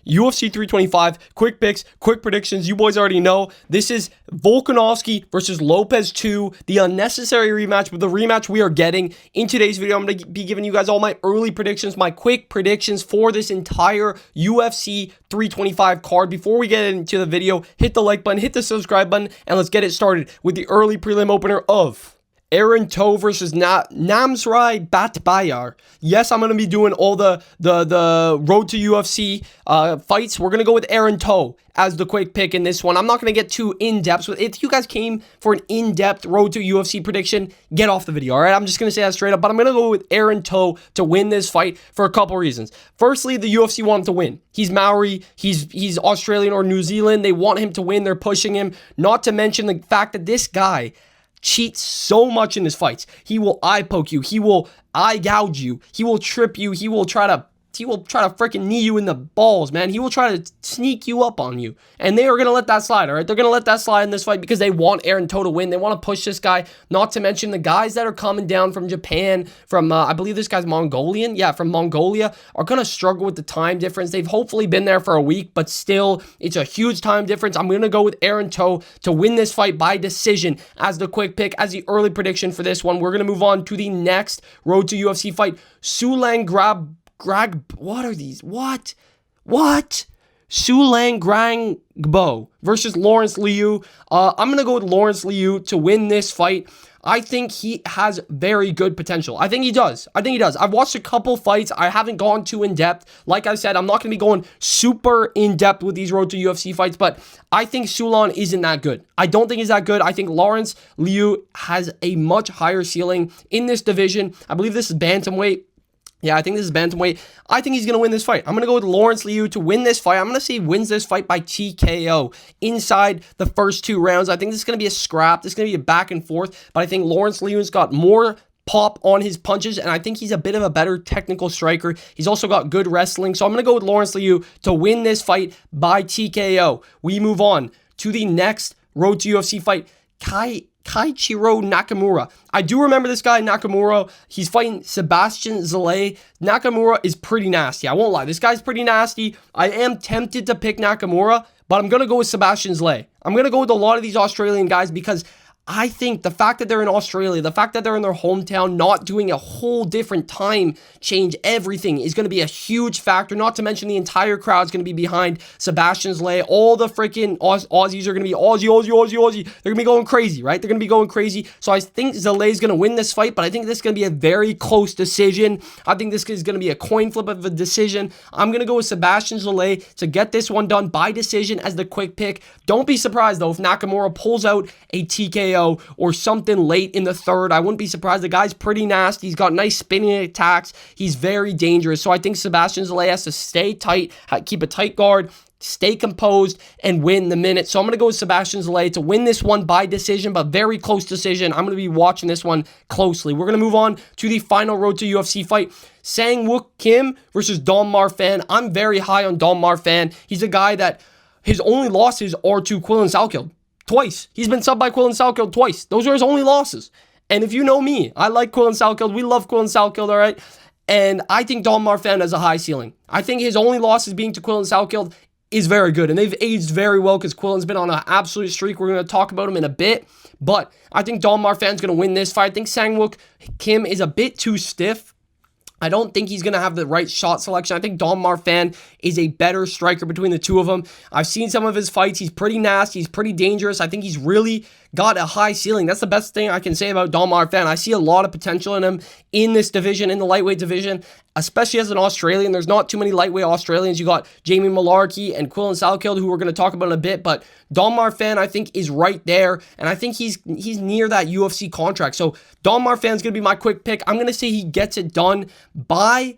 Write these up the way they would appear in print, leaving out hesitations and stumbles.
UFC 325, quick picks, quick predictions. You boys already know. This is Volkanovski versus Lopez 2, the unnecessary rematch, but the rematch we are getting. In today's video, I'm going to be giving you guys all my early predictions, my quick predictions for this entire UFC 325 card. Before we get into the video, hit the like button, hit the subscribe button, and let's get it started with the early prelim opener of Aaron Toe versus Namzrai Batbayar. Yes, I'm going to be doing all the road to UFC fights. We're going to go with Aaron Toe as the quick pick in this one. I'm not going to get too in-depth. So if you guys came for an in-depth road to UFC prediction, get off the video, all right? I'm just going to say that straight up, but I'm going to go with Aaron Toe to win this fight for a couple reasons. Firstly, the UFC want him to win. He's Maori. He's Australian or New Zealand. They want him to win. They're pushing him. Not to mention the fact that this guy cheats so much in his fights. He will eye poke you. He will eye gouge you. He will trip you. He will try to freaking knee you in the balls, man. He will try to sneak you up on you. And they are going to let that slide, all right? They're going to let that slide in this fight because they want Aaron Toe to win. They want to push this guy. Not to mention the guys that are coming down from Japan, from, I believe this guy's Mongolian. Yeah, from Mongolia, are going to struggle with the time difference. They've hopefully been there for a week, but still, it's a huge time difference. I'm going to go with Aaron Toe to win this fight by decision as the quick pick, as the early prediction for this one. We're going to move on to the next road to UFC fight. Sulang what are these? What? Sulang Grangbo versus Lawrence Liu. I'm going to go with Lawrence Liu to win this fight. I think he has very good potential. I think he does. I've watched a couple fights. I haven't gone too in-depth. Like I said, I'm not going to be going super in-depth with these road to UFC fights, but I think Sulan isn't that good. I don't think he's that good. I think Lawrence Liu has a much higher ceiling in this division. I believe this is bantamweight. Yeah, I think this is bantamweight. I think he's going to win this fight. I'm going to go with Lawrence Liu to win this fight. I'm going to say he wins this fight by TKO inside the first two rounds. I think this is going to be a scrap. This is going to be a back and forth, but I think Lawrence Liu's got more pop on his punches, and I think he's a bit of a better technical striker. He's also got good wrestling, so I'm going to go with Lawrence Liu to win this fight by TKO. We move on to the next road to UFC fight. Kaichiro Nakamura. I do remember this guy, Nakamura. He's fighting Sebastian Zale. Nakamura is pretty nasty. I won't lie. This guy's pretty nasty. I am tempted to pick Nakamura, but I'm going to go with Sebastian Zale. I'm going to go with a lot of these Australian guys because I think the fact that they're in Australia, the fact that they're in their hometown, not doing a whole different time change, everything is going to be a huge factor. Not to mention the entire crowd's going to be behind Sebastian Zale. All the freaking Aussies are going to be Aussie. They're going to be going crazy, right? They're going to be going crazy. So I think Zale's going to win this fight, but I think this is going to be a very close decision. I think this is going to be a coin flip of a decision. I'm going to go with Sebastian Zale to get this one done by decision as the quick pick. Don't be surprised, though, if Nakamura pulls out a TKO or something late in the third. I wouldn't be surprised. The guy's pretty nasty. He's got nice spinning attacks. He's very dangerous. So I think Sebastian Zale has to stay tight, keep a tight guard, stay composed, and win the minute. So I'm going to go with Sebastian Zale to win this one by decision, but very close decision. I'm going to be watching this one closely. We're going to move on to the final road to UFC fight. Sang-Wook Kim versus Dom Marfan. I'm very high on Dom Marfan. He's a guy that his only losses are to Quillan Salkild. Twice. He's been subbed by Quillan Salkild twice. Those are his only losses. And if you know me, I like Quillan Salkild. We love Quillan Salkild, all right? And I think Dom Marfan has a high ceiling. I think his only losses being to Quillan Salkild is very good. And they've aged very well because Quillan's been on an absolute streak. We're going to talk about him in a bit. But I think Dom Marfan's going to win this fight. I think Sang-Wook Kim is a bit too stiff. I don't think he's going to have the right shot selection. I think Dom Marfan is a better striker between the two of them. I've seen some of his fights. He's pretty nasty. He's pretty dangerous. I think he's really got a high ceiling. That's the best thing I can say about Dom Marfan. I see a lot of potential in him in this division, in the lightweight division, especially as an Australian. There's not too many lightweight Australians. You got Jamie Malarkey and Quillan Salkild, who we're going to talk about in a bit, but Dom Marfan, I think, is right there, and I think he's near that UFC contract. So Dom Marfan's going to be my quick pick. I'm going to say he gets it done by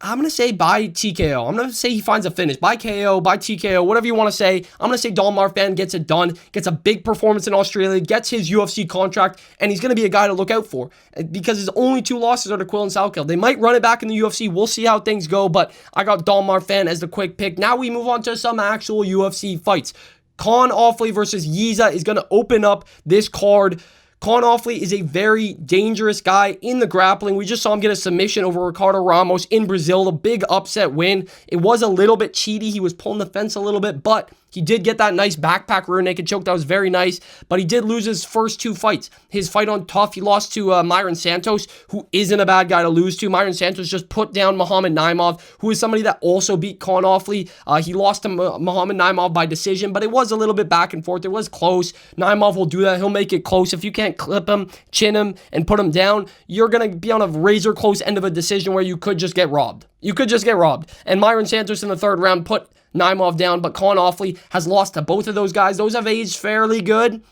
TKO. I'm going to say he finds a finish. By KO, by TKO, whatever you want to say. I'm going to say Dom Marfan gets it done, gets a big performance in Australia, gets his UFC contract, and he's going to be a guy to look out for because his only two losses are to Quillan Salkild. They might run it back in the UFC. We'll see how things go, but I got Dom Marfan as the quick pick. Now we move on to some actual UFC fights. Khan Offley versus Yiza is going to open up this card. Con Offley is a very dangerous guy in the grappling. We just saw him get a submission over Ricardo Ramos in Brazil, the big upset win. It was a little bit cheaty. He was pulling the fence a little bit, but he did get that nice backpack rear naked choke. That was very nice, but he did lose his first 2 fights. His fight on Tough, he lost to Myron Santos, who isn't a bad guy to lose to. Myron Santos just put down Muhammad Naimov, who is somebody that also beat Con Offley. He lost to Muhammad Naimov by decision, but it was a little bit back and forth. It was close. Naimov will do that. He'll make it close. If you can't clip him, chin him, and put him down, you're going to be on a razor close end of a decision where you could just get robbed. You could just get robbed. And Myron Santos in the 3rd round put Naimov down, but Con Offley has lost to both of those guys. Those have aged fairly good,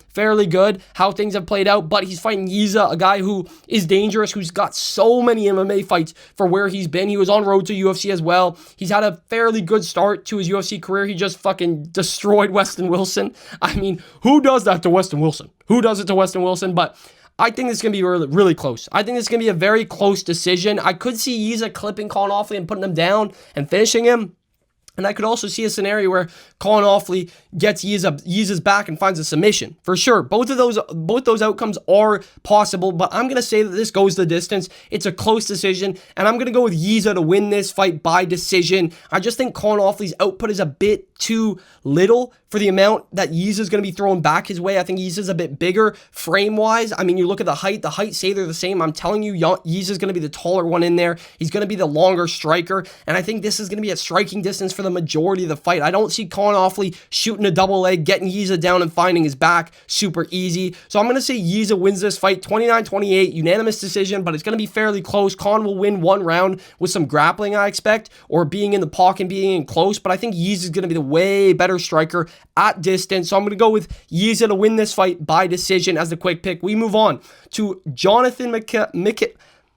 how things have played out, but he's fighting Yiza, a guy who is dangerous, who's got so many MMA fights for where he's been. He was on road to UFC as well. He's had a fairly good start to his UFC career. He just fucking destroyed Weston Wilson. I mean, who does that to Weston Wilson? Who does it to Weston Wilson? But I think this is going to be really, really close. I think this is going to be a very close decision. I could see Yiza clipping Con Offley and putting him down and finishing him. And I could also see a scenario where Con Offley gets Yiza's back and finds a submission. For sure. Both those outcomes are possible, but I'm going to say that this goes the distance. It's a close decision, and I'm going to go with Yiza to win this fight by decision. I just think Con Offley's output is a bit too little for the amount that Yiza's going to be throwing back his way. I think Yiza's a bit bigger frame-wise. I mean, you look at the height say they're the same. I'm telling you, Yiza's going to be the taller one in there. He's going to be the longer striker, and I think this is going to be a striking distance for the majority of the fight. I don't see Con Offley shooting a double leg, getting Yiza down and finding his back super easy. So I'm going to say Yiza wins this fight 29-28, unanimous decision, but it's going to be fairly close. Con will win 1 round with some grappling, I expect, or being in the pocket and being in close, but I think Yiza's going to be the way better striker at distance. So I'm going to go with Yiza to win this fight by decision as the quick pick. We move on to Jonathan Micallef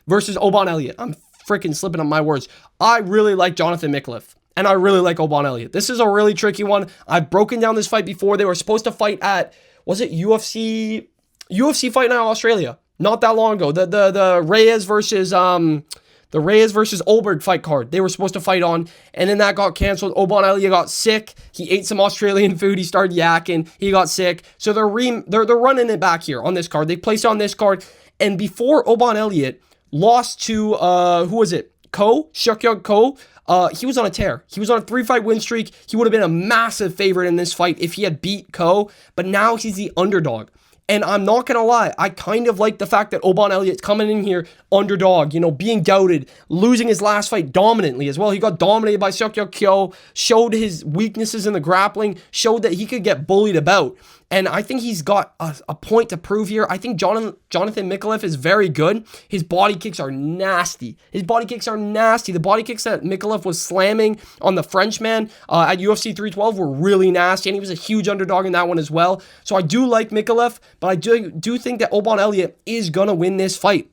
versus Oban Elliott. I'm freaking slipping on my words. I really like Jonathan Micallef, and I really like Oban Elliott. This is a really tricky one. I've broken down this fight before. They were supposed to fight at, was it UFC Fight Night Australia? Not that long ago. The Reyes versus Olberg fight card they were supposed to fight on, and then that got canceled. Oban Elliott got sick. He ate some Australian food. He started yakking. He got sick. So they're running it back here on this card. They placed it on this card, and before Oban Elliott lost to who was it? Seokyeok Ko. He was on a tear. He was on a 3-fight win streak. He would have been a massive favorite in this fight if he had beat Ko, but now he's the underdog. And I'm not going to lie, I kind of like the fact that Oban Elliott's coming in here underdog, being doubted, losing his last fight dominantly as well. He got dominated by Seokyeok Ko, showed his weaknesses in the grappling, showed that he could get bullied about. And I think he's got a point to prove here. I think Jonathan Micallef is very good. His body kicks are nasty. The body kicks that Micallef was slamming on the Frenchman at UFC 312 were really nasty, and he was a huge underdog in that one as well. So I do like Micallef, but I do think that Oban Elliott is going to win this fight.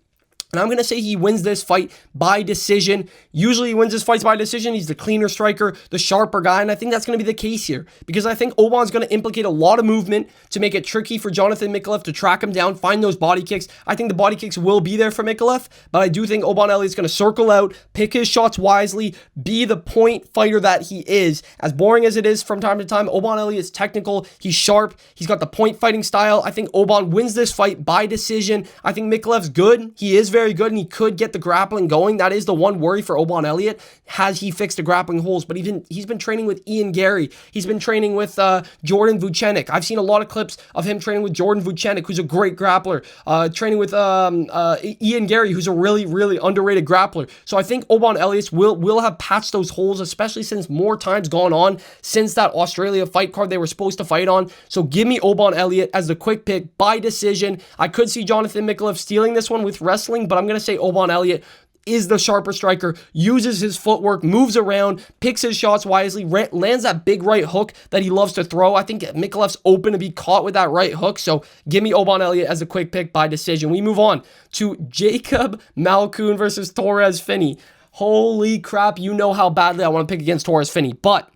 And I'm going to say he wins this fight by decision. Usually he wins his fights by decision. He's the cleaner striker, the sharper guy, and I think that's going to be the case here because I think Oban's going to implicate a lot of movement to make it tricky for Jonathan Micallef to track him down, find those body kicks. I think the body kicks will be there for Micallef, but I do think Oban Elliott's going to circle out, pick his shots wisely, be the point fighter that he is. As boring as it is from time to time, Oban Elliott's technical, he's sharp, he's got the point fighting style. I think Oban wins this fight by decision. I think Micallef's good. He is very good, and he could get the grappling going. That is the one worry for Oban Elliott. Has he fixed the grappling holes? But he's been training with Ian Gary. He's been training with Jordan Vucenic. I've seen a lot of clips of him training with Jordan Vucenic, who's a great grappler. Training with Ian Gary, who's a really, really underrated grappler. So I think Oban Elliott will have patched those holes, especially since more time's gone on since that Australia fight card they were supposed to fight on. So give me Oban Elliott as the quick pick by decision. I could see Jonathan Micallef stealing this one with wrestling, but I'm going to say Oban Elliott is the sharper striker, uses his footwork, moves around, picks his shots wisely, lands that big right hook that he loves to throw. I think Micallef's open to be caught with that right hook, so give me Oban Elliott as a quick pick by decision. We move on to Jacob Malkoun versus Torres Finney. Holy crap, you know how badly I want to pick against Torres Finney, but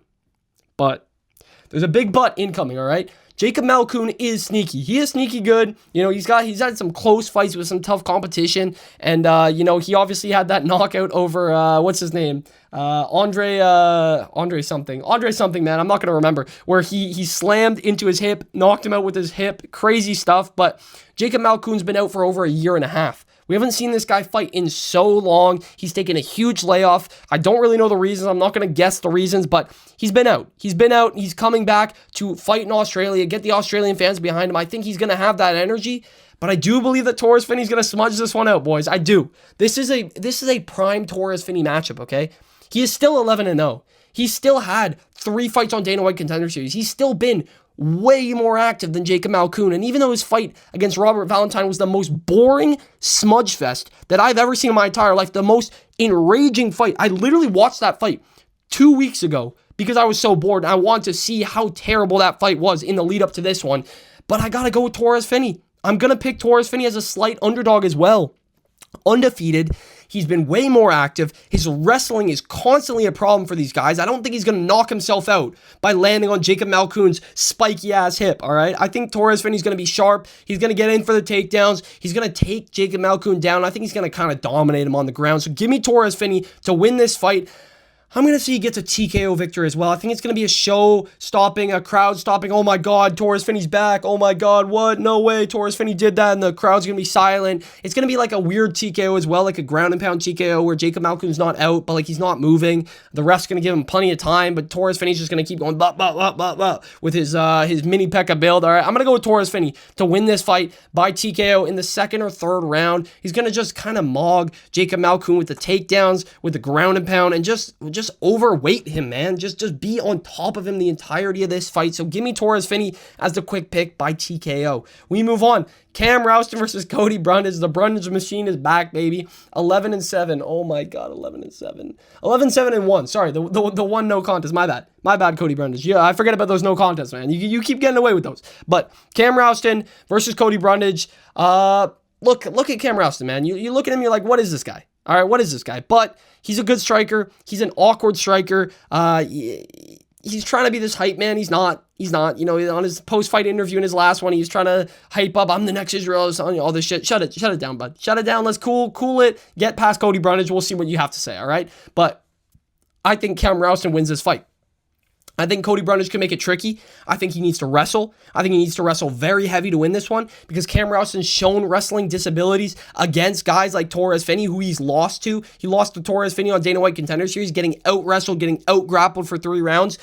there's a big but incoming, all right? Jacob Malkoun is sneaky. He is sneaky good. You know, he's had some close fights with some tough competition. And, you know, he obviously had that knockout over, what's his name? Andre something, man. I'm not going to remember, where he slammed into his hip, knocked him out with his hip. Crazy stuff. But Jacob Malkoun's been out for over a year and a half. We haven't seen this guy fight in so long. He's taken a huge layoff. I don't really know the reasons. I'm not going to guess the reasons, but he's been out. He's coming back to fight in Australia, get the Australian fans behind him. I think he's going to have that energy, but I do believe that Torres Finney's going to smudge this one out, boys. I do. This is a prime Torres Finney matchup, okay? He is still 11-0. He's still had 3 fights on Dana White Contender Series. He's still been way more active than Jacob Malkoun. And even though his fight against Robert Valentine was the most boring smudge fest that I've ever seen in my entire life, the most enraging fight, I literally watched that fight 2 weeks ago because I was so bored and I wanted to see how terrible that fight was in the lead up to this one. But I gotta go with Torres Finney. I'm gonna pick Torres Finney as a slight underdog as well. Undefeated. He's been way more active. His wrestling is constantly a problem for these guys. I don't think he's going to knock himself out by landing on Jacob Malkoun's spiky-ass hip, all right? I think Torres Finney's going to be sharp. He's going to get in for the takedowns. He's going to take Jacob Malkoun down. I think he's going to kind of dominate him on the ground. So give me Torres Finney to win this fight. I'm going to see he gets a TKO victory as well. I think it's going to be a show-stopping, a crowd-stopping. Oh, my God, Torres Finney's back. Oh, my God, what? No way, Torres Finney did that, and the crowd's going to be silent. It's going to be like a weird TKO as well, like a ground-and-pound TKO where Jacob Malkoun's not out, but, like, he's not moving. The ref's going to give him plenty of time, but Torres Finney's just going to keep going with his mini Pekka build. All right, I'm going to go with Torres Finney to win this fight by TKO in the 2nd or 3rd round. He's going to just kind of mog Jacob Malkoun with the takedowns, with the ground-and-pound, and just overweight him, man. Just be on top of him the entirety of this fight. So give me Torres Finney as the quick pick by TKO. We move on. Cam Rouston versus Cody Brundage. The Brundage machine is back, baby. 11-7. Oh my God, 11-7. 11-7-1. Sorry, the one no contest. My bad, Cody Brundage. Yeah, I forget about those no contests, man. You keep getting away with those. But Cam Rouston versus Cody Brundage. Look at Cam Rouston, man. You look at him, you're like, what is this guy? All right, what is this guy? But he's a good striker. He's an awkward striker. He's trying to be this hype man. He's not. You know, on his post-fight interview in his last one, he's trying to hype up, I'm the next Israel, all this shit. Shut it down, bud. Shut it down. Let's cool it. Get past Cody Brundage. We'll see what you have to say, all right? But I think Cam Rouston wins this fight. I think Cody Brundage can make it tricky. I think he needs to wrestle. I think he needs to wrestle very heavy to win this one because Cam Rouston's shown wrestling disabilities against guys like Torres Finney, who he's lost to. He lost to Torres Finney on Dana White Contender Series, getting out-wrestled, getting out-grappled for 3 rounds.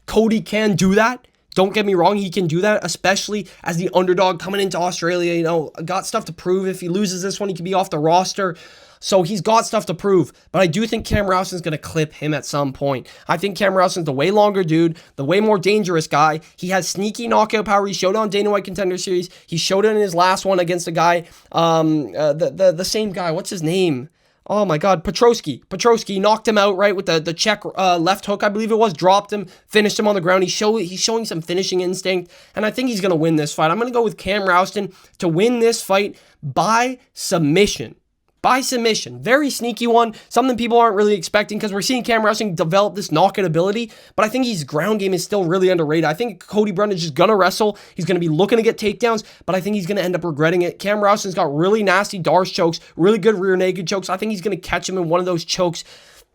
Cody can do that. Don't get me wrong, he can do that, especially as the underdog coming into Australia. You know, got stuff to prove. If he loses this one, he could be off the roster. So he's got stuff to prove, but I do think Cam Rouston's going to clip him at some point. I think Cam Rouston's the way longer dude, the way more dangerous guy. He has sneaky knockout power. He showed it on Dana White Contender Series. He showed it in his last one against a guy, the same guy. What's his name? Oh my God, Petrosky knocked him out, right, with the check left hook, I believe it was, dropped him, finished him on the ground. He's showing some finishing instinct, and I think he's going to win this fight. I'm going to go with Cam Rouston to win this fight by submission. By submission. Very sneaky one. Something people aren't really expecting because we're seeing Cam Rouston develop this knockout ability, but I think his ground game is still really underrated. I think Cody Brundage is going to wrestle. He's going to be looking to get takedowns, but I think he's going to end up regretting it. Cam Rouston's got really nasty Darce chokes, really good rear naked chokes. I think he's going to catch him in one of those chokes.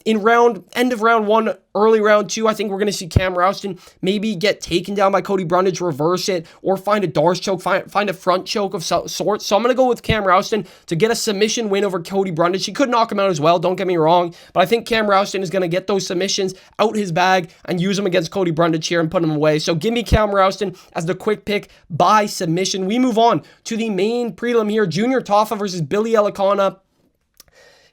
End of round 1, early round 2, I think we're going to see Cam Rouston maybe get taken down by Cody Brundage, reverse it, or find a Darce choke, find a front choke of sorts. So I'm going to go with Cam Rouston to get a submission win over Cody Brundage. He could knock him out as well, don't get me wrong, but I think Cam Rouston is going to get those submissions out his bag and use them against Cody Brundage here and put him away. So give me Cam Rouston as the quick pick by submission. We move on to the main prelim here, Junior Tafa versus Billy Elikana.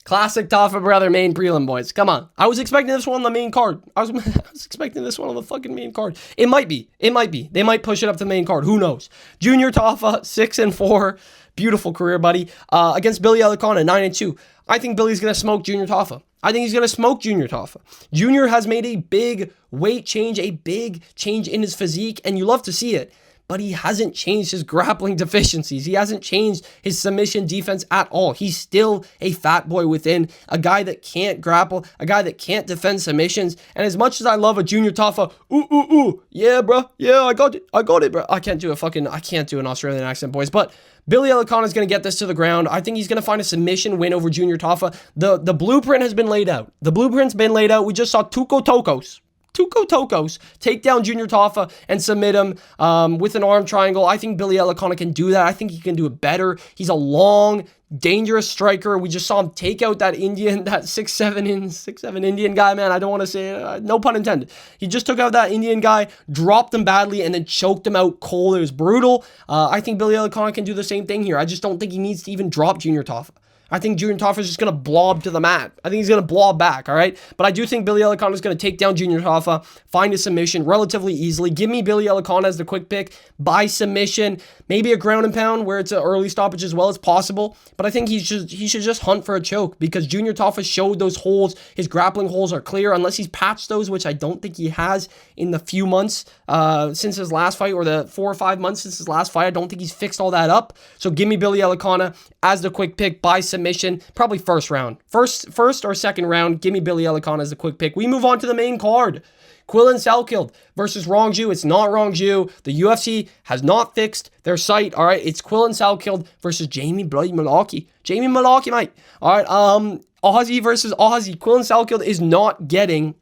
Classic Tafa brother main prelim, boys. Come on. I was expecting this one on the main card. I was expecting this one on the fucking main card. It might be. They might push it up to the main card. Who knows? Junior Tafa, 6-4. Beautiful career, buddy. Against Billy Elikana, 9-2. I think Billy's going to smoke Junior Tafa. Junior has made a big weight change, a big change in his physique, and you love to see it. but he hasn't changed his grappling deficiencies. He hasn't changed his submission defense at all. He's still a fat boy within, a guy that can't grapple, a guy that can't defend submissions. And as much as I love a Junior Tafa, yeah, bro, yeah, I got it, bro. I can't do an Australian accent, boys, but Billy Elikana is going to get this to the ground. I think he's going to find a submission win over Junior Tafa. The blueprint has been laid out. The blueprint's been laid out. We just saw Tuko Tokos take down Junior Tafa and submit him with an arm triangle. I think Billy Elikana can do that. I think he can do it better. He's a long, dangerous striker. We just saw him take out that 6'7" Indian guy, man. I don't want to say, no pun intended. He just took out that Indian guy, dropped him badly, and then choked him out cold. It was brutal. I think Billy Elikana can do the same thing here. I just don't think he needs to even drop Junior Tafa. I think Junior Tafa is just going to blob to the mat. I think he's going to blob back, all right? But I do think Billy Elikana is going to take down Junior Tafa, find a submission relatively easily. Give me Billy Elikana as the quick pick by submission. Maybe a ground and pound where it's an early stoppage as well as possible. But I think he should just hunt for a choke because Junior Tafa showed those holes. His grappling holes are clear unless he's patched those, which I don't think he has in the few months since his last fight, or the 4 or 5 months since his last fight. I don't think he's fixed all that up. So give me Billy Elikana as the quick pick by submission, probably first round. First or second round, give me Billy Elikana as the quick pick. We move on to the main card. Quillen Salkild versus Rongju. It's not Rongju. The UFC has not fixed their site. All right, it's Quillen Salkild versus Jamie Bloody Mullarkey. Jamie Mullarkey, mate. All right, Aussie versus Aussie. Quillen Salkild is not getting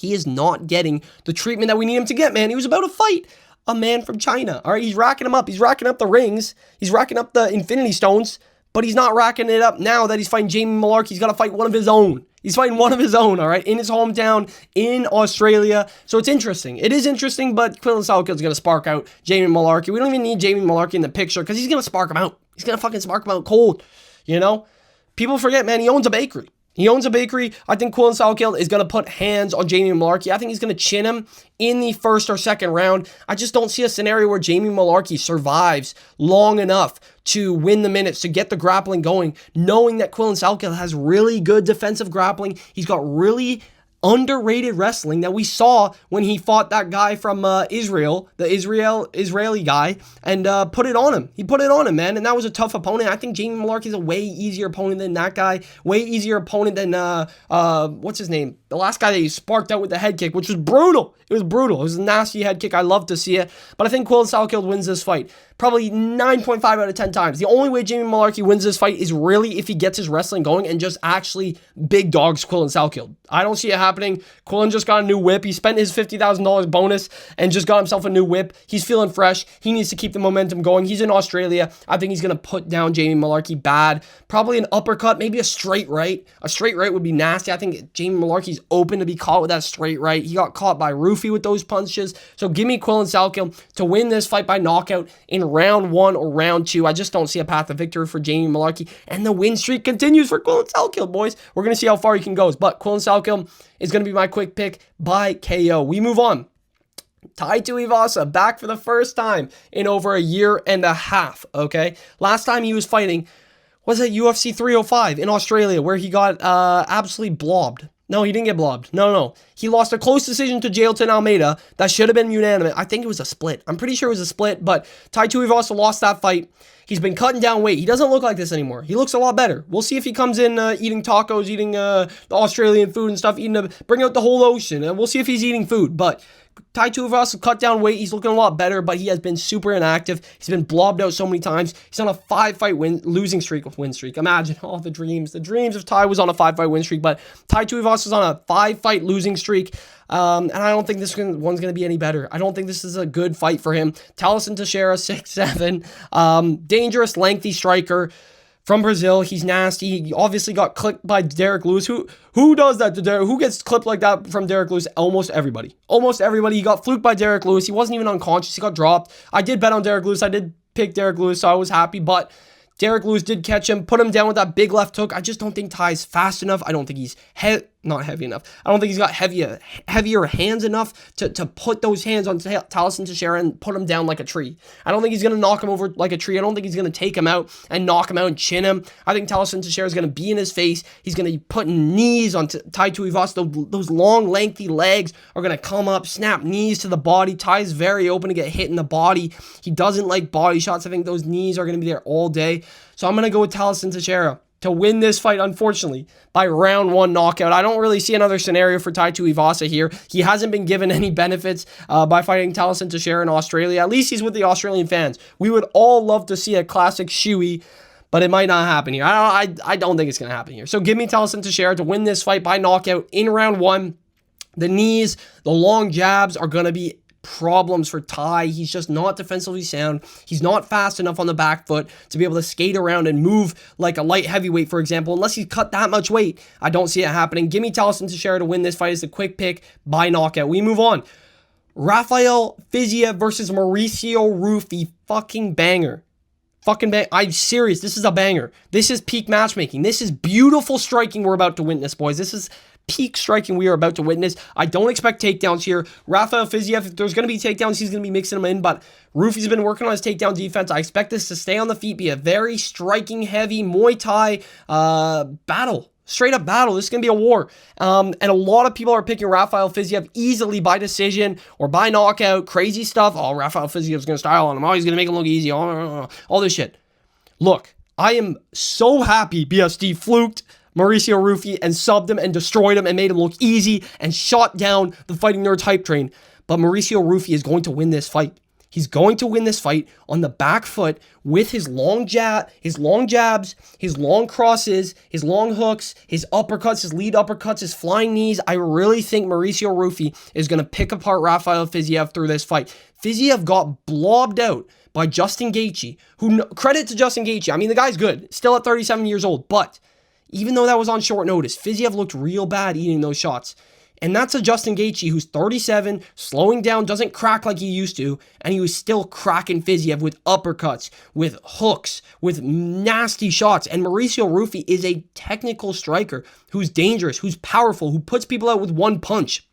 the treatment that we need him to get, man. He was about to fight a man from China. All right, he's racking him up. He's racking up the rings. He's racking up the Infinity Stones. But he's not racking it up now that he's fighting Jamie Mullarkey. He's got to fight one of his own. He's fighting one of his own, all right, in his hometown in Australia. So it's interesting. It is interesting, but Quillen Salkild is going to spark out Jamie Mullarkey. We don't even need Jamie Mullarkey in the picture because he's going to spark him out. He's going to fucking spark him out cold, you know? People forget, man, he owns a bakery. I think Quillen Salkild is going to put hands on Jamie Mullarkey. I think he's going to chin him in the first or second round. I just don't see a scenario where Jamie Mullarkey survives long enough to win the minutes, to get the grappling going, knowing that Quillen Salkild has really good defensive grappling. He's got really underrated wrestling that we saw when he fought that guy from Israel, the Israeli guy, and put it on him. He put it on him, man, and that was a tough opponent. I think Jamie Mullarkey is a way easier opponent than that guy, way easier opponent than, what's his name? The last guy that he sparked out with the head kick, which was brutal. It was brutal. It was a nasty head kick. I love to see it, but I think Quillen Salkild wins this fight. Probably 9.5 out of 10 times. The only way Jamie Mullarkey wins this fight is really if he gets his wrestling going and just actually big dogs Quillen Salkild. I don't see it happening. Quillen just got a new whip. He spent his $50,000 bonus and just got himself a new whip. He's feeling fresh. He needs to keep the momentum going. He's in Australia. I think he's going to put down Jamie Mullarkey bad. Probably an uppercut, maybe a straight right. A straight right would be nasty. I think Jamie Mullarkey's open to be caught with that straight right. He got caught by Roofy with those punches. So give me Quillen Salkild to win this fight by knockout in round 1 or round 2. I just don't see a path to victory for Jamie Mullarkey. And the win streak continues for Quillen Salkild, boys. We're going to see how far he can go. But Quillen Salkild is going to be my quick pick by KO. We move on. Tai Tuivasa back for the first time in over a year and a half, okay? Last time he was fighting was at UFC 305 in Australia, where he got absolutely blobbed. No, he didn't get blobbed. No. He lost a close decision to Jailton Almeida. That should have been unanimous. I think it was a split. I'm pretty sure it was a split, but Tai Tuivasa lost that fight. He's been cutting down weight. He doesn't look like this anymore. He looks a lot better. We'll see if he comes in eating tacos, eating the Australian food and stuff, bring out the whole ocean, and we'll see if he's eating food. But Tai Tuivasa cut down weight. He's looking a lot better, but he has been super inactive. He's been blobbed out so many times. He's on a 5-fight win streak. Imagine all the dreams. The dreams of Tai was on a 5-fight win streak, but Tai Tuivasa is on a 5-fight losing streak. And I don't think this one's going to be any better. I don't think this is a good fight for him. Talison Teixeira, 6'7", dangerous, lengthy striker from Brazil. He's nasty. He obviously got clipped by Derek Lewis. Who does that to Derek? Who gets clipped like that from Derek Lewis? Almost everybody. He got fluked by Derek Lewis. He wasn't even unconscious. He got dropped. I did bet on Derek Lewis. I did pick Derek Lewis, so I was happy, but Derek Lewis did catch him, put him down with that big left hook. I just don't think Ty's fast enough. I don't think he's not heavy enough. I don't think he's got heavier hands enough to put those hands on Taliesin Teixeira and put him down like a tree. I don't think he's going to knock him over like a tree. I don't think he's going to take him out and knock him out and chin him. I think Taliesin Teixeira is going to be in his face. He's going to be putting knees on Tai Tuivasa. Those long, lengthy legs are going to come up, snap knees to the body. Ty's very open to get hit in the body. He doesn't like body shots. I think those knees are going to be there all day. So I'm going to go with Taliesin Teixeira to win this fight, unfortunately, by round 1 knockout. I don't really see another scenario for Tai Tuivasa here. He hasn't been given any benefits by fighting Taliesin Teixeira in Australia. At least he's with the Australian fans. We would all love to see a classic shoey, but it might not happen here. I don't think it's going to happen here. So give me Taliesin Teixeira to win this fight by knockout in round 1. The knees, the long jabs are going to be problems for Ty. He's just not defensively sound. He's not fast enough on the back foot to be able to skate around and move like a light heavyweight, for example. Unless he's cut that much weight, I don't see it happening. Give me Taliesin Teixeira to win this fight as a quick pick by knockout. We move on. Rafael Fiziev versus Mauricio Rufy. Fucking banger. Fucking bang. I'm serious. This is a banger. This is peak matchmaking. This is beautiful striking we're about to witness, boys. This is peak striking we are about to witness. I don't expect takedowns here. Rafael Fiziev, if there's going to be takedowns, he's going to be mixing them in, but Rufy's been working on his takedown defense. I expect this to stay on the feet, be a very striking, heavy Muay Thai battle. Straight up battle. This is going to be a war. And a lot of people are picking Rafael Fiziev easily by decision or by knockout. Crazy stuff. Oh, Rafael Fiziev's going to style on him. Oh, he's going to make him look easy. Oh, all this shit. Look, I am so happy BSD fluked Mauricio Rufy and subbed him and destroyed him and made him look easy and shot down the Fighting Nerds hype train. But Mauricio Rufy is going to win this fight. He's going to win this fight on the back foot with his long jabs, his long crosses, his long hooks, his uppercuts, his lead uppercuts, his flying knees. I really think Mauricio Rufy is going to pick apart Rafael Fiziev through this fight. Fiziev got blobbed out by Justin Gaethje, who, credit to Justin Gaethje. I mean, the guy's good, still at 37 years old, but even though that was on short notice, Fiziev looked real bad eating those shots. And that's a Justin Gaethje who's 37, slowing down, doesn't crack like he used to, and he was still cracking Fiziev with uppercuts, with hooks, with nasty shots. And Mauricio Rufy is a technical striker who's dangerous, who's powerful, who puts people out with one punch.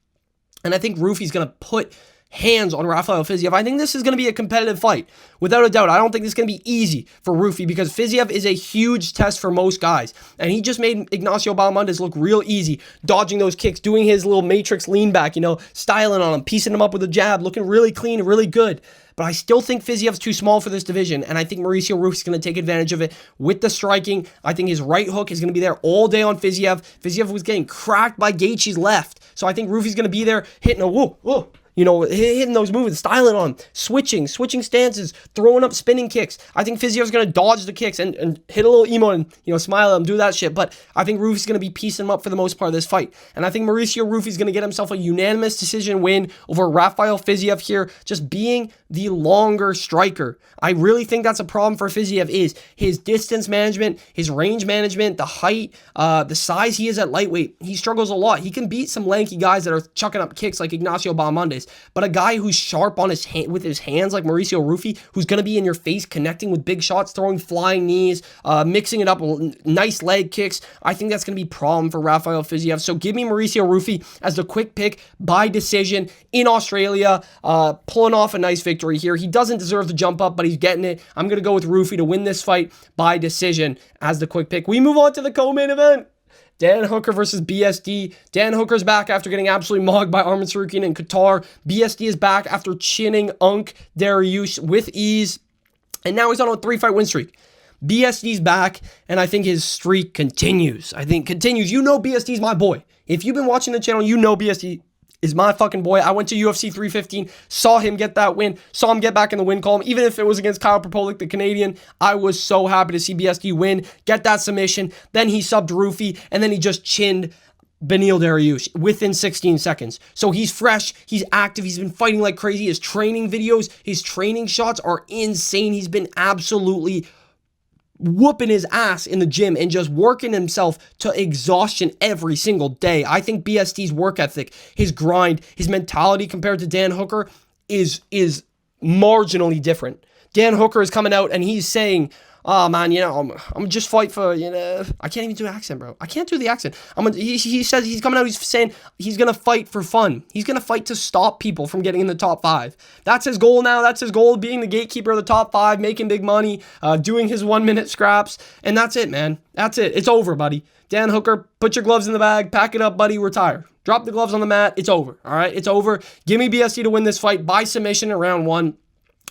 And I think Rufy's going to put hands on Rafael Fiziev. I think this is going to be a competitive fight. Without a doubt, I don't think this is going to be easy for Rufy because Fiziev is a huge test for most guys. And he just made Ignacio Bahamondes look real easy, dodging those kicks, doing his little matrix lean back, styling on him, piecing him up with a jab, looking really clean and really good. But I still think Fiziev's too small for this division, and I think Mauricio Rufy's going to take advantage of it with the striking. I think his right hook is going to be there all day on Fiziev. Fiziev was getting cracked by Gaethje's left, so I think Rufy's going to be there hitting a whoa. Hitting those moves, styling on, switching stances, throwing up spinning kicks. I think Fiziev's going to dodge the kicks and hit a little emote and, smile at him, do that shit. But I think Rufy's going to be piecing him up for the most part of this fight. And I think Mauricio Rufy's going to get himself a unanimous decision win over Rafael Fiziev here, just being the longer striker. I really think that's a problem for Fiziev is his distance management, his range management, the height, the size he is at lightweight. He struggles a lot. He can beat some lanky guys that are chucking up kicks like Ignacio Bahamondes. But a guy who's sharp on with his hands like Mauricio Rufy, who's going to be in your face, connecting with big shots, throwing flying knees, mixing it up, nice leg kicks, I think that's going to be a problem for Rafael Fiziev. So give me Mauricio Rufy as the quick pick by decision in Australia, pulling off a nice victory here. He doesn't deserve the jump up, but he's getting it. I'm going to go with Rufy to win this fight by decision as the quick pick. We move on to the co-main event. Dan Hooker versus BSD. Dan Hooker's back after getting absolutely mogged by Arman Tsarukyan in Qatar. BSD is back after chinning Unk Dariush with ease. And now he's on a 3-fight win streak. BSD's back, and I think his streak continues. BSD's my boy. If you've been watching the channel, BSD is my fucking boy. I went to UFC 315, saw him get that win, saw him get back in the win column, even if it was against Kyle Propolic, the Canadian. I was so happy to see BSD win, get that submission. Then he subbed Rufy, and then he just chinned Beneil Dariush within 16 seconds. So he's fresh, he's active, he's been fighting like crazy. His training videos, his training shots are insane. He's been absolutely whooping his ass in the gym and just working himself to exhaustion every single day. I think BSD's work ethic, his grind, his mentality compared to Dan Hooker is marginally different. Dan Hooker is coming out and he's saying, oh man, I'm just fight for, I can't even do an accent, bro. I can't do the accent. He says he's coming out, he's saying he's going to fight for fun. He's going to fight to stop people from getting in the top 5. That's his goal now. That's his goal, being the gatekeeper of the top 5, making big money, doing his 1-minute scraps. And that's it, man. That's it. It's over, buddy. Dan Hooker, put your gloves in the bag, pack it up, buddy, retire. Drop the gloves on the mat. It's over. All right, it's over. Give me BST to win this fight by submission in round 1.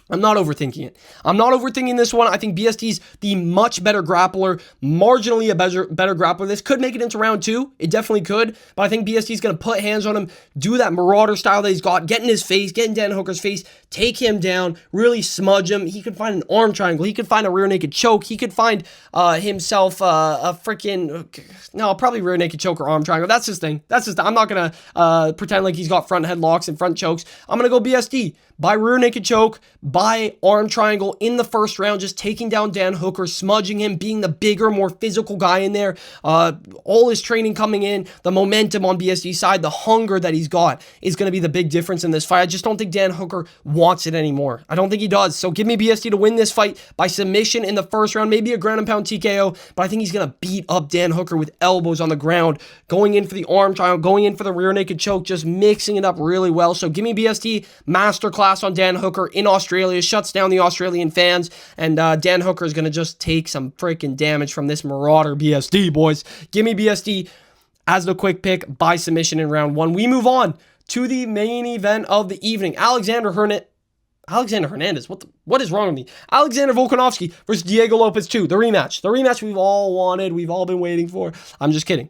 I'm not overthinking it. I'm not overthinking this one. I think BST's the much better grappler, marginally a better grappler. This could make it into round 2. It definitely could. But I think BST's going to put hands on him, do that marauder style that he's got, get in his face, get in Dan Hooker's face, take him down, really smudge him. He could find an arm triangle. He could find a rear naked choke. He could find himself a freaking, no, probably rear naked choke or arm triangle. That's his thing. I'm not going to pretend like he's got front headlocks and front chokes. I'm going to go BST by rear naked choke, by arm triangle in the first round, just taking down Dan Hooker, smudging him, being the bigger, more physical guy in there. All his training coming in, the momentum on BST's side, the hunger that he's got is going to be the big difference in this fight. I just don't think Dan Hooker wants it anymore. I don't think he does. So give me BST to win this fight by submission in the first round, maybe a ground and pound TKO, but I think he's going to beat up Dan Hooker with elbows on the ground, going in for the arm triangle, going in for the rear naked choke, just mixing it up really well. So give me BST, masterclass on Dan Hooker in Australia, shuts down the Australian fans, and Dan Hooker is going to just take some freaking damage from this marauder BST, boys. Give me BST as the quick pick by submission in round 1. We move on to the main event of the evening. Alexander Hernandez, what is wrong with me? Alexander Volkanovski versus Diego Lopez 2, the rematch we've all wanted, we've all been waiting for. I'm just kidding.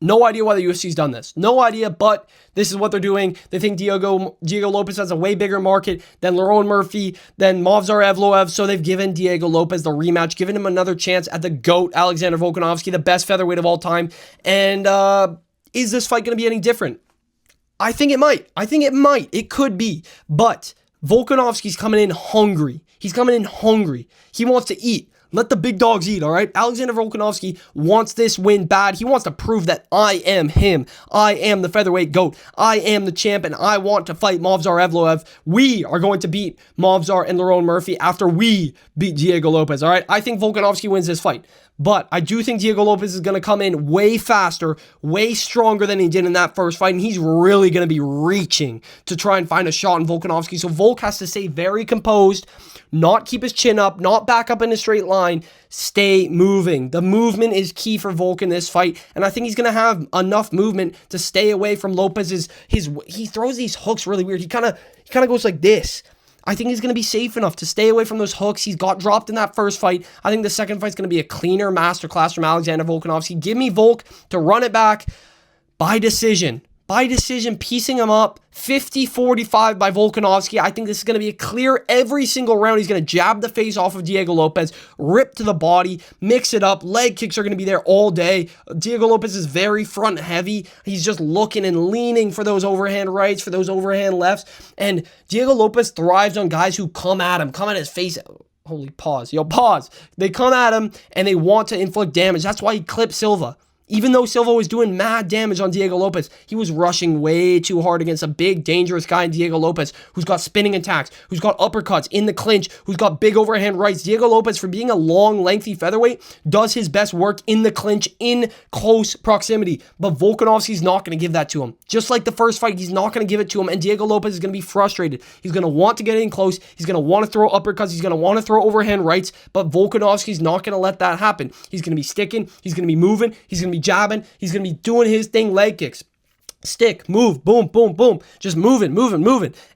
No idea why the UFC's done this. No idea, but this is what they're doing. They think Diego Lopez has a way bigger market than Lerone Murphy, than Movsar Evloev, so they've given Diego Lopez the rematch, given him another chance at the GOAT, Alexander Volkanovski, the best featherweight of all time. And is this fight going to be any different? I think it might. It could be. But Volkanovski's coming in hungry. He wants to eat. Let the big dogs eat, all right? Alexander Volkanovski wants this win bad. He wants to prove that I am him. I am the featherweight GOAT. I am the champ, and I want to fight Movsar Evloev. We are going to beat Movsar and Lerone Murphy after we beat Diego Lopez, all right? I think Volkanovski wins this fight. But I do think Diego Lopez is going to come in way faster, way stronger than he did in that first fight, and he's really going to be reaching to try and find a shot on Volkanovski. So Volk has to stay very composed, not keep his chin up, not back up in a straight line, stay moving. The movement is key for Volk in this fight, and I think he's going to have enough movement to stay away from Lopez's, he throws these hooks really weird. He kind of goes like this. I think he's going to be safe enough to stay away from those hooks. He's got dropped in that first fight. I think the second fight's going to be a cleaner masterclass from Alexander Volkanovski. Give me Volk to run it back by decision. Piecing him up, 50-45 by Volkanovski. I think this is going to be a clear every single round. He's going to jab the face off of Diego Lopez, rip to the body, mix it up. Leg kicks are going to be there all day. Diego Lopez is very front heavy. He's just looking and leaning for those overhand rights, for those overhand lefts. And Diego Lopez thrives on guys who come at his face. Holy pause. Pause. They come at him and they want to inflict damage. That's why he clipped Silva. Even though Silva was doing mad damage on Diego Lopez, he was rushing way too hard against a big, dangerous guy in Diego Lopez, who's got spinning attacks, who's got uppercuts in the clinch, who's got big overhand rights. Diego Lopez, for being a long, lengthy featherweight, does his best work in the clinch, in close proximity. But Volkanovski's not going to give that to him. Just like the first fight, he's not going to give it to him, and Diego Lopez is going to be frustrated. He's going to want to get in close. He's going to want to throw uppercuts. He's going to want to throw overhand rights, but Volkanovski's not going to let that happen. He's going to be sticking. He's going to be moving. He's going to be jabbing. He's going to be doing his thing, leg kicks. Stick, move, boom, boom, boom. Just moving,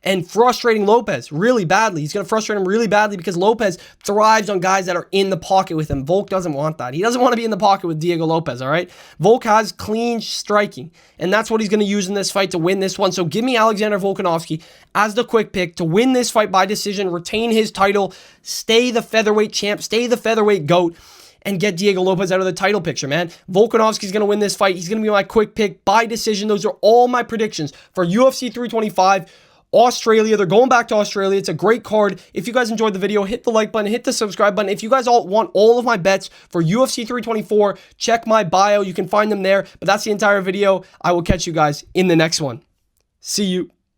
and frustrating Lopez really badly. He's going to frustrate him really badly because Lopez thrives on guys that are in the pocket with him. Volk doesn't want that. He doesn't want to be in the pocket with Diego Lopez, all right? Volk has clean striking, and that's what he's going to use in this fight to win this one. So give me Alexander Volkanovski as the quick pick to win this fight by decision, retain his title, stay the featherweight champ, stay the featherweight GOAT, and get Diego Lopez out of the title picture, man. Volkanovski's going to win this fight. He's going to be my quick pick by decision. Those are all my predictions for UFC 325. Australia, they're going back to Australia. It's a great card. If you guys enjoyed the video, hit the like button, hit the subscribe button. If you guys all want all of my bets for UFC 324, check my bio. You can find them there. But that's the entire video. I will catch you guys in the next one. See you.